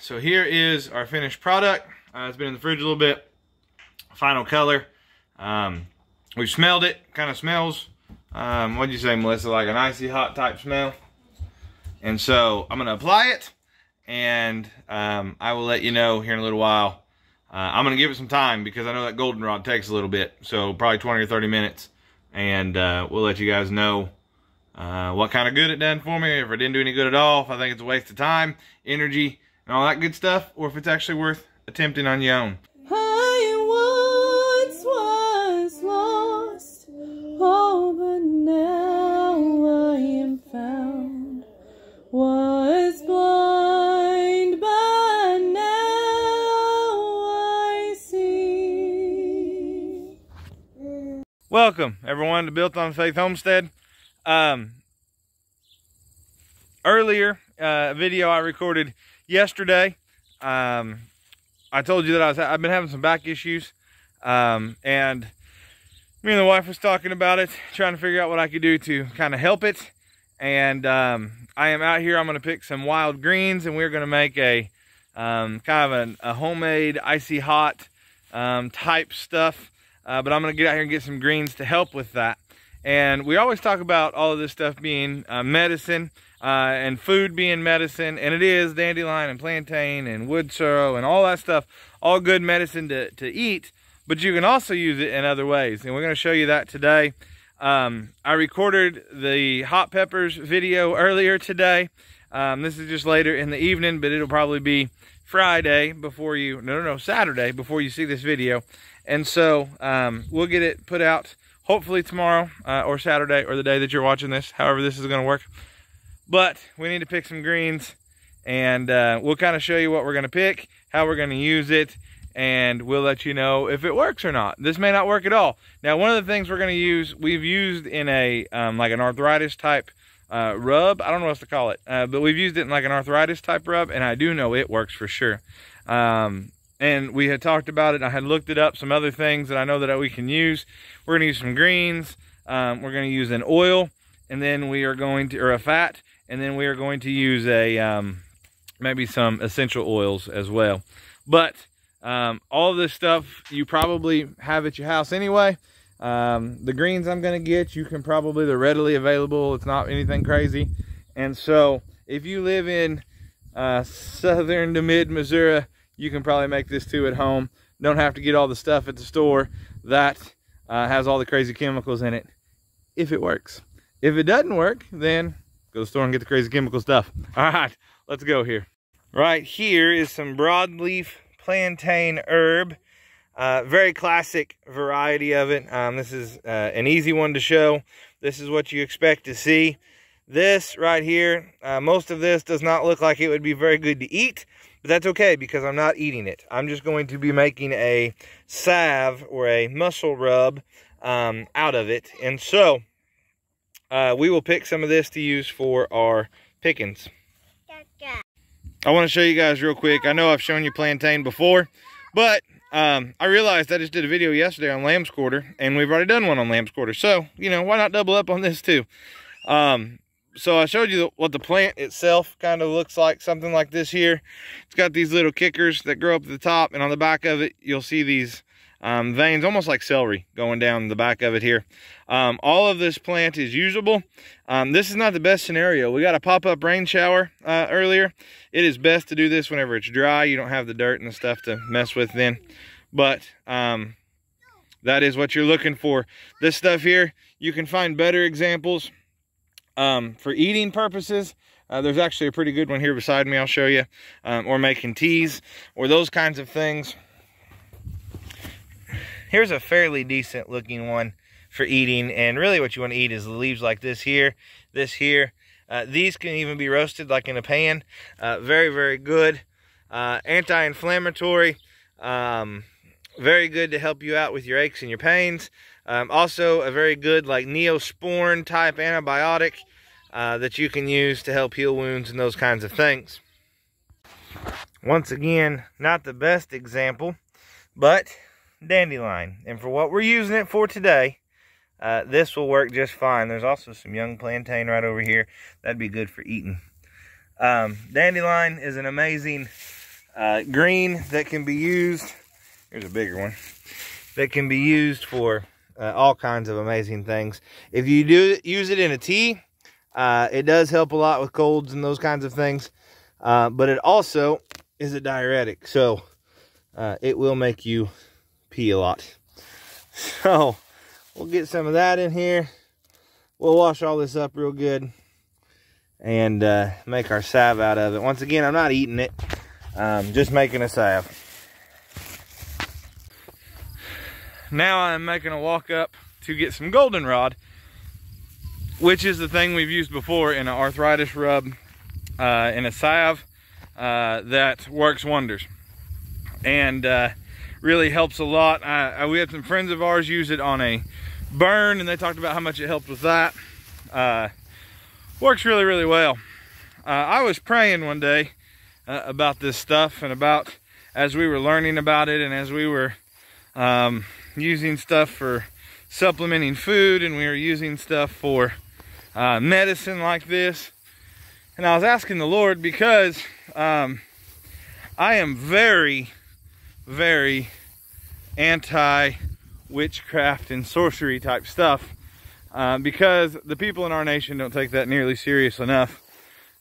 So here is our finished product. It's been in the fridge a little bit. Final color. We've smelled it. Kind of smells, what'd you say, Melissa? Like an icy hot type smell. And so I'm going to apply it, and I will let you know here in a little while. I'm going to give it some time because I know that goldenrod takes a little bit. So probably 20 or 30 minutes. And we'll let you guys know what kind of good it done for me. If it didn't do any good at all. If I think it's a waste of time, energy, and all that good stuff. Or if it's actually worth attempting on your own. I once was lost, oh, but now I am found. Was blind, but now I see. Welcome, everyone, to Built on Faith Homestead. Earlier, video I recorded yesterday, I told you that I've been having some back issues, and me and the wife was talking about it, trying to figure out what I could do to kind of help it. And I am out here. I'm going to pick some wild greens, and we're going to make a kind of a homemade icy hot type stuff. But I'm going to get out here and get some greens to help with that. And we always talk about all of this stuff being medicine, and food being medicine, and it is. Dandelion and plantain and wood sorrel and all that stuff, all good medicine to eat, but you can also use it in other ways, and we're going to show you that today. I recorded the hot peppers video earlier today. This is just later in the evening, but it'll probably be Friday before you, Saturday before you see this video. And so we'll get it put out hopefully tomorrow or Saturday, or the day that you're watching this, however this is going to work. But we need to pick some greens, and we'll kind of show you what we're going to pick, how we're going to use it, and we'll let you know if it works or not. This may not work at all. Now, one of the things we're going to use, we've used in a like an arthritis type rub. I don't know what to call it, but we've used it in like an arthritis type rub, and I do know it works for sure. And we had talked about it. I had looked it up, some other things that I know that we can use. We're going to use some greens. We're going to use an oil, and then we are going to, or a fat, and then we are going to use a maybe some essential oils as well. But all of this stuff you probably have at your house anyway. The greens I'm going to get, you can probably, they're readily available. It's not anything crazy. And so if you live in southern to mid Missouri, you can probably make this too at home. Don't have to get all the stuff at the store that has all the crazy chemicals in it, if it works. If it doesn't work, then go to the store and get the crazy chemical stuff. All right, let's go here. Right here is some broadleaf plantain herb. Very classic variety of it. This is an easy one to show. This is what you expect to see. This right here, most of this does not look like it would be very good to eat, but that's okay because I'm not eating it. I'm just going to be making a salve or a muscle rub out of it. And so we will pick some of this to use for our pickings. I want to show you guys real quick. I know I've shown you plantain before, but I realized I just did a video yesterday on lamb's quarter, and we've already done one on lamb's quarter. So, why not double up on this too? So I showed you what the plant itself kind of looks like, something like this here. It's got these little kickers that grow up at the top, and on the back of it, you'll see these veins, almost like celery, going down the back of it here. All of this plant is usable. This is not the best scenario. We got a pop-up rain shower earlier. It is best to do this whenever it's dry. You don't have the dirt and the stuff to mess with then. But that is what you're looking for. This stuff here, you can find better examples for eating purposes. There's actually a pretty good one here beside me. I'll show you. Or making teas or those kinds of things. Here's a fairly decent looking one for eating, and really what you want to eat is the leaves like this here, this here. These can even be roasted like in a pan. Very, very good. Anti-inflammatory. Very good to help you out with your aches and your pains. Also a very good like Neosporin type antibiotic that you can use to help heal wounds and those kinds of things. Once again, not the best example, but dandelion. And for what we're using it for today, this will work just fine. There's also some young plantain right over here. That'd be good for eating. Dandelion is an amazing green that can be used. Here's a bigger one that can be used for all kinds of amazing things. If you do use it in a tea, it does help a lot with colds and those kinds of things. But it also is a diuretic, so it will make you pee a lot. So we'll get some of that in here. We'll wash all this up real good and make our salve out of it. Once again, I'm not eating it, just making a salve. Now I'm making a walk up to get some goldenrod, which is the thing we've used before in an arthritis rub, in a salve that works wonders and really helps a lot. We had some friends of ours use it on a burn, and they talked about how much it helped with that. Works really, really well. I was praying one day about this stuff, and about as we were learning about it, and as we were using stuff for supplementing food, and we were using stuff for medicine like this. And I was asking the Lord, because I am very, very anti-witchcraft and sorcery type stuff, because the people in our nation don't take that nearly serious enough.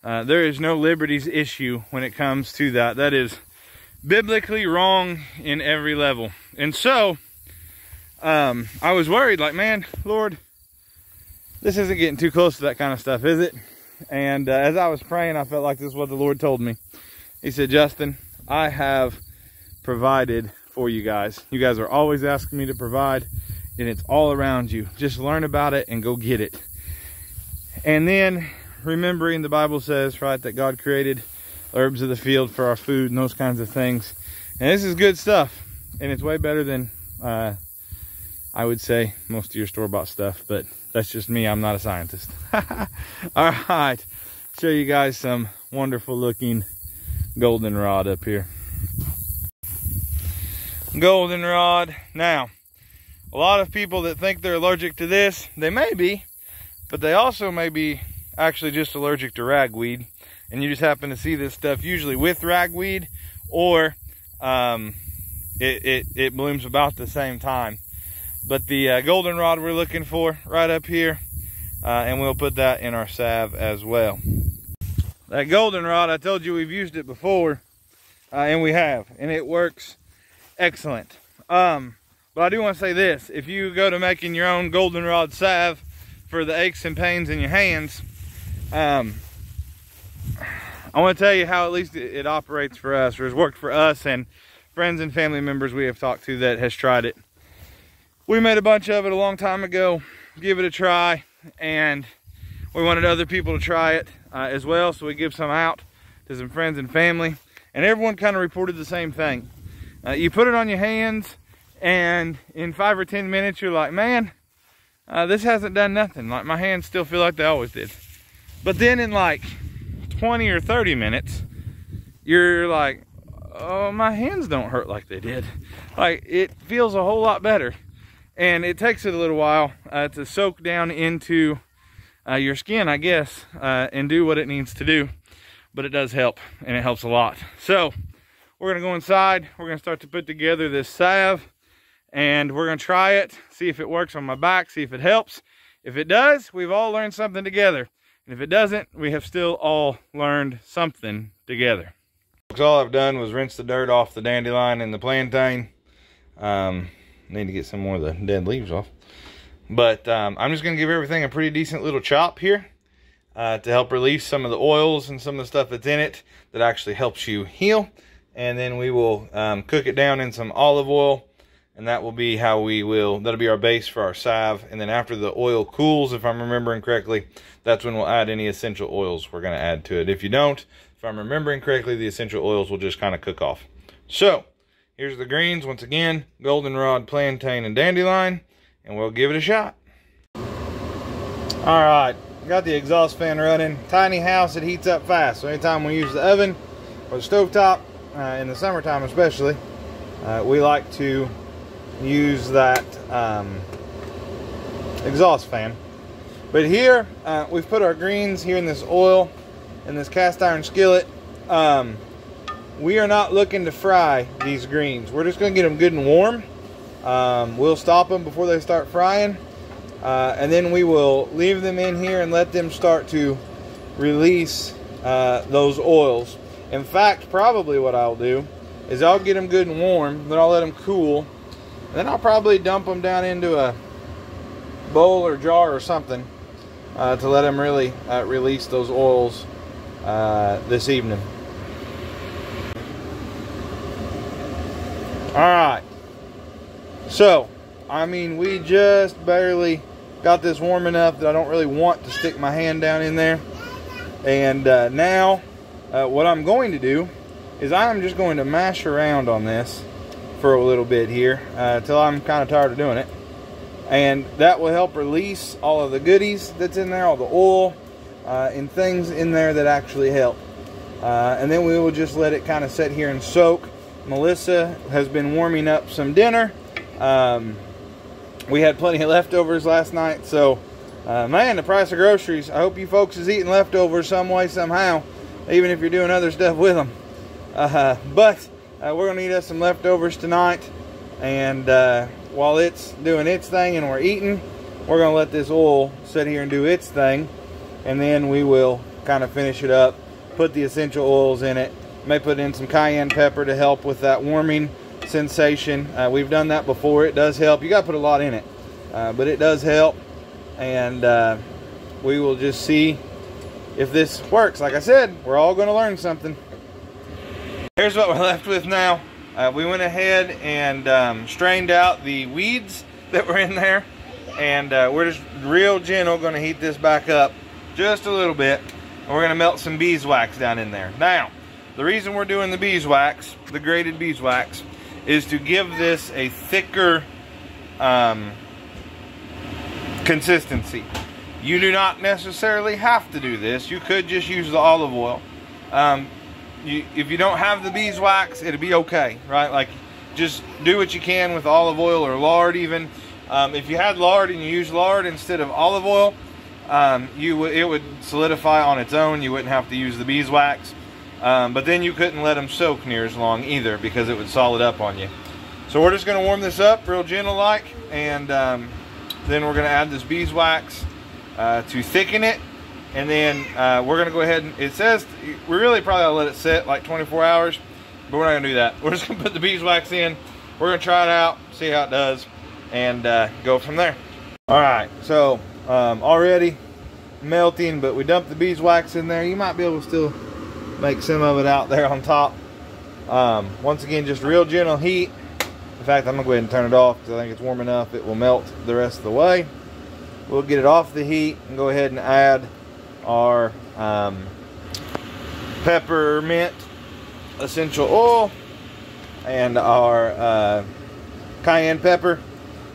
There is no liberties issue when it comes to that. That is biblically wrong in every level. And so I was worried, like, man, Lord, this isn't getting too close to that kind of stuff, is it? And as I was praying, I felt like this is what the Lord told me. He said, Justin, I have provided for you guys. You guys are always asking me to provide, and it's all around you. Just learn about it and go get it. And then remembering the Bible says, right, that God created herbs of the field for our food and those kinds of things. And this is good stuff, and it's way better than I would say most of your store-bought stuff, but that's just me. I'm not a scientist. All right, show you guys some wonderful looking goldenrod up here. Goldenrod. Now, a lot of people that think they're allergic to this, they may be, but they also may be actually just allergic to ragweed, and you just happen to see this stuff usually with ragweed, or it blooms about the same time. But the goldenrod we're looking for right up here, and we'll put that in our salve as well. That goldenrod, I told you we've used it before, and we have, and it works excellent. But I do want to say this: if you go to making your own goldenrod salve for the aches and pains in your hands, I want to tell you how at least it operates for us, or has worked for us and friends and family members we have talked to that has tried it. We made a bunch of it a long time ago, give it a try, and we wanted other people to try it as well, so we give some out to some friends and family, and everyone kind of reported the same thing. You put it on your hands, and in 5 or 10 minutes you're like, man, this hasn't done nothing. Like, my hands still feel like they always did. But then in like 20 or 30 minutes, you're like, oh, my hands don't hurt like they did. Like, it feels a whole lot better. And it takes it a little while to soak down into your skin, I guess, and do what it needs to do. But it does help, and it helps a lot. So we're gonna go inside. We're gonna start to put together this salve, and we're gonna try it, see if it works on my back, see if it helps. If it does, we've all learned something together. And if it doesn't, we have still all learned something together. All I've done was rinse the dirt off the dandelion and the plantain. Need to get some more of the dead leaves off. But I'm just going to give everything a pretty decent little chop here to help release some of the oils and some of the stuff that's in it that actually helps you heal. And then we will cook it down in some olive oil, and that will be how that'll be our base for our salve. And then after the oil cools, if I'm remembering correctly, that's when we'll add any essential oils we're going to add to it. If you don't, if I'm remembering correctly, the essential oils will just kind of cook off. So here's the greens once again: goldenrod, plantain, and dandelion, and we'll give it a shot. All right, got the exhaust fan running. Tiny house, it heats up fast, so anytime we use the oven or the stovetop, in the summertime especially, we like to use that exhaust fan. But here, we've put our greens here in this oil, in this cast iron skillet. we are not looking to fry these greens. We're just going to get them good and warm. We'll stop them before they start frying. And then we will leave them in here and let them start to release those oils. In fact, probably what I'll do is I'll get them good and warm, then I'll let them cool, and then I'll probably dump them down into a bowl or jar or something to let them really release those oils this evening. Alright, so I mean, we just barely got this warm enough that I don't really want to stick my hand down in there. And now what I'm going to do is I'm just going to mash around on this for a little bit here till I'm kind of tired of doing it. And that will help release all of the goodies that's in there, all the oil and things in there that actually help. And then we will just let it kind of sit here and soak. Melissa has been warming up some dinner. We had plenty of leftovers last night, so man, the price of groceries. I hope you folks is eating leftovers some way, somehow, even if you're doing other stuff with them. But we're gonna eat us some leftovers tonight, and while it's doing its thing and we're eating, we're gonna let this oil sit here and do its thing, and then we will kind of finish it up, put the essential oils in it. May put in some cayenne pepper to help with that warming sensation. We've done that before. It does help. You got to put a lot in it, but it does help. And we will just see if this works. Like I said, we're all going to learn something. Here's what we're left with now. We went ahead and strained out the weeds that were in there, and we're just real gentle going to heat this back up just a little bit, and we're going to melt some beeswax down in there. Now, the reason we're doing the beeswax, the grated beeswax, is to give this a thicker consistency. You do not necessarily have to do this. You could just use the olive oil. If you don't have the beeswax, it'll be okay, right? Like, just do what you can with olive oil or lard even. If you had lard and you use lard instead of olive oil, it would solidify on its own. You wouldn't have to use the beeswax. But then you couldn't let them soak near as long either, because it would solid up on you. So we're just going to warm this up real gentle like, and then we're going to add this beeswax to thicken it. And then we're going to go ahead and, it says we really probably ought to let it sit like 24 hours, but we're not going to do that. We're just going to put the beeswax in. We're going to try it out, see how it does, and go from there. Alright, so already melting, but we dumped the beeswax in there. You might be able to still make some of it out there on top. Once again, just real gentle heat. In fact, I'm gonna go ahead and turn it off because I think it's warm enough. It will melt the rest of the way. We'll get it off the heat and go ahead and add our peppermint essential oil and our cayenne pepper.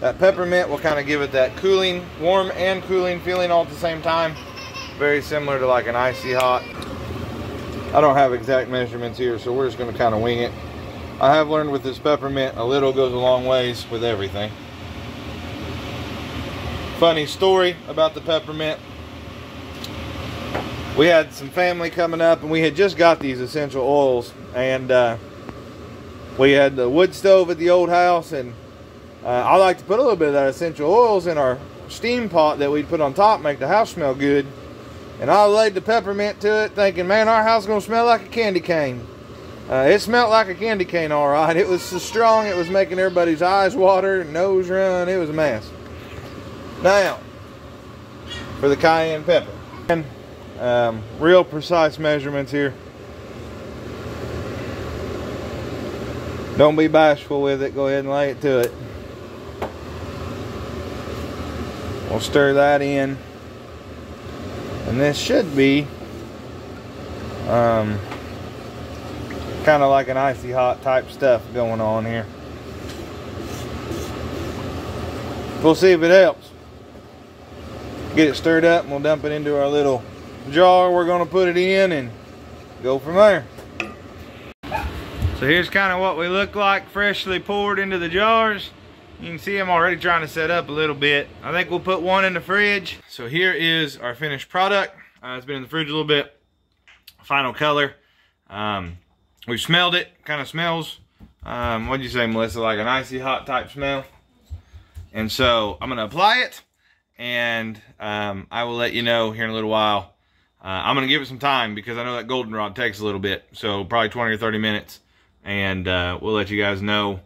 That peppermint will kind of give it that cooling, warm and cooling feeling all at the same time. Very similar to like an icy hot. I don't have exact measurements here, so we're just going to kind of wing it. I have learned with this peppermint, a little goes a long ways with everything. Funny story about the peppermint. We had some family coming up, and we had just got these essential oils, and we had the wood stove at the old house, and I like to put a little bit of that essential oils in our steam pot that we'd put on top, make the house smell good. And I laid the peppermint to it thinking, man, our house is going to smell like a candy cane. It smelled like a candy cane, all right. It was so strong, it was making everybody's eyes water, nose run. It was a mess. Now, for the cayenne pepper. And real precise measurements here. Don't be bashful with it. Go ahead and lay it to it. We'll stir that in. And this should be kind of like an icy hot type stuff going on here. We'll see if it helps. Get it stirred up and we'll dump it into our little jar we're going to put it in and go from there. So here's kind of what we look like freshly poured into the jars. You can see I'm already trying to set up a little bit. I think we'll put one in the fridge. So here is our finished product. It's been in the fridge a little bit. Final color. we've smelled it. Kind of smells, what'd you say, Melissa, like an icy hot type smell. And so I'm gonna apply it, and I will let you know here in a little while. I'm gonna give it some time because I know that goldenrod takes a little bit, so probably 20 or 30 minutes, and we'll let you guys know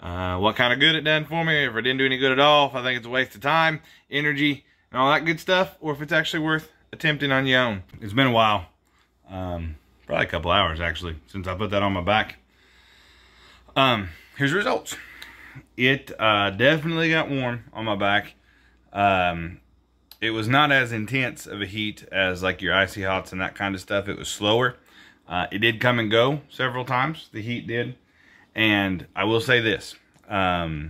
what kind of good it done for me, if it didn't do any good at all, if I think it's a waste of time, energy, and all that good stuff, or if it's actually worth attempting on your own. It's been a while, probably a couple hours actually, since I put that on my back. Here's the results. It definitely got warm on my back. It was not as intense of a heat as like your icy hots and that kind of stuff. It was slower. It did come and go several times, the heat did. And I will say this, my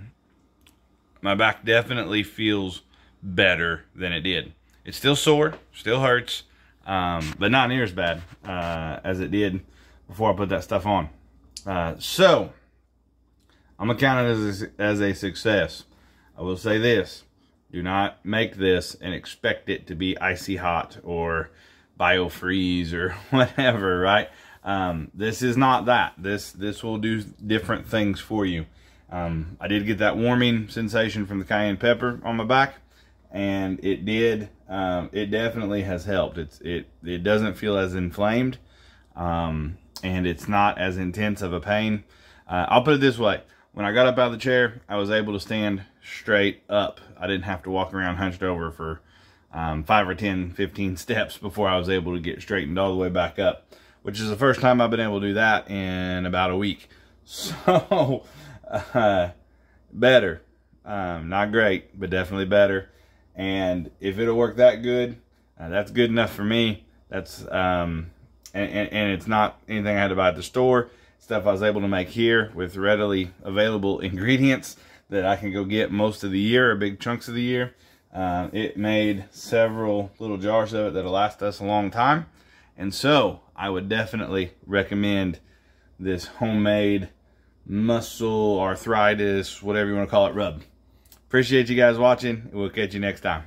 back definitely feels better than it did. It's still sore, still hurts, but not near as bad as it did before I put that stuff on. So I'm gonna count it as a success. I will say this, do not make this and expect it to be icy hot or biofreeze or whatever, right? This is not that. This will do different things for you. I did get that warming sensation from the cayenne pepper on my back, and it did. It definitely has helped. It doesn't feel as inflamed, and it's not as intense of a pain. I'll put it this way: when I got up out of the chair, I was able to stand straight up. I didn't have to walk around hunched over for 5 or 10, 15 steps before I was able to get straightened all the way back up, which is the first time I've been able to do that in about a week. So, better. Not great, but definitely better. And if it'll work that good, that's good enough for me. That's, and it's not anything I had to buy at the store. Stuff I was able to make here with readily available ingredients that I can go get most of the year, or big chunks of the year. It made several little jars of it that'll last us a long time. And so I would definitely recommend this homemade muscle arthritis, whatever you want to call it, rub. Appreciate you guys watching. We'll catch you next time.